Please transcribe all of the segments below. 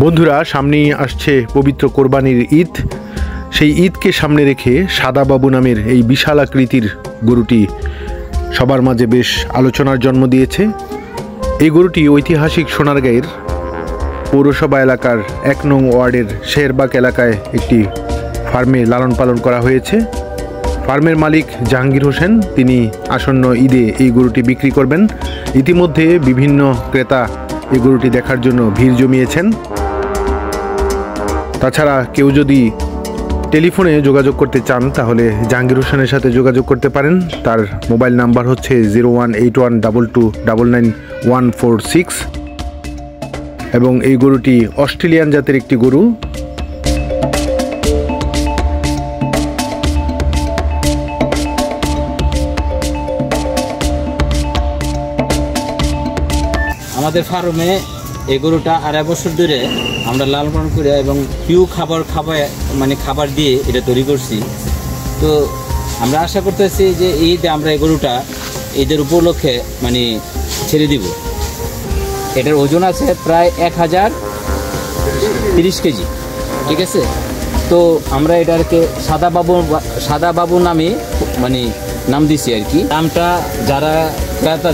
বন্ধুরা, সামনেই আসছে পবিত্র কোরবানির ঈদ। সেই ঈদকে সামনে রেখে সাদা বাবু নামের এই বিশাল আকৃতির গরুটি সবার মাঝে বেশ আলোচনার জন্ম দিয়েছে। এই গরুটি ঐতিহাসিক সোনারগাঁয়ের পৌরসভা এলাকার ১ নং ওয়ার্ডের শেরবাগ এলাকায় একটি ফার্মে লালন পালন করা হয়েছে। ফার্মের মালিক জাহাঙ্গীর হোসেন তিনি আসন্ন ঈদে এই গরুটি বিক্রি করবেন। ইতিমধ্যে বিভিন্ন ক্রেতা এই গরুটি দেখার জন্য ভিড় জমিয়েছেন। তাছাড়া কেউ যদি টেলিফোনে যোগাযোগ করতে চান তাহলে জাহাঙ্গীর হোসেনের সাথে যোগাযোগ করতে পারেন। তার মোবাইল নাম্বার হচ্ছে 018122999146 এবং এই গরুটি অস্ট্রেলিয়ান জাতের একটি গরু। আমাদের ফার্মে এই গরুটা ২.৫ বছর ধরে আমরা লালন পালন করে এবং পিউ খাবার দিয়ে এটা তৈরি করছি। তো আমরা আশা করতেছি যে ঈদে আমরা এই গরুটা ঈদের উপলক্ষে ছেড়ে দিব। এটার ওজন আছে প্রায় 1030 কেজি, ঠিক আছে। তো আমরা এটাকে সাদা বাবু নামে নাম দিছি আর কি। দামটা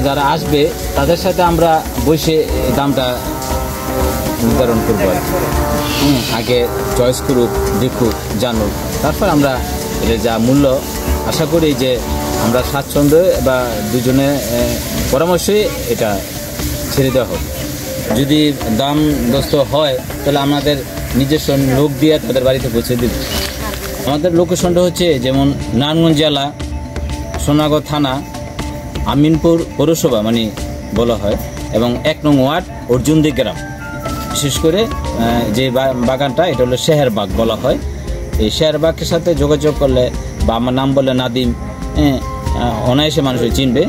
যারা আসবে তাদের সাথে আমরা বসে দামটা নির্ধারণ করবো আর কি। আগে চয়েস করুক, দেখুক, জানুক, তারপর আমরা এটা যা মূল্য আশা করি যে আমরা স্বাচ্ছন্দ্য বা দুজনে পরামর্শে এটা ছেড়ে দেওয়া হবে। যদি দাম দস্ত হয় তাহলে আমাদের নিজস্ব লোক দিয়ে তাদের বাড়িতে পৌঁছে দেব। আমাদের লোকেশনটা হচ্ছে যেমন নারায়ণগঞ্জ জেলা, সোনাগড় থানা, আমিনপুর পৌরসভা বলা হয় এবং ১ নং ওয়ার্ড অর্জুনদি গ্রাম। বিশেষ করে যে বাগানটা এটা হলো শেরবাগ বলা হয়। এই শেরবাগের সাথে যোগাযোগ করলে বা আমার নাম বলে নাদিম, অনায়াসে মানুষ চিনবে।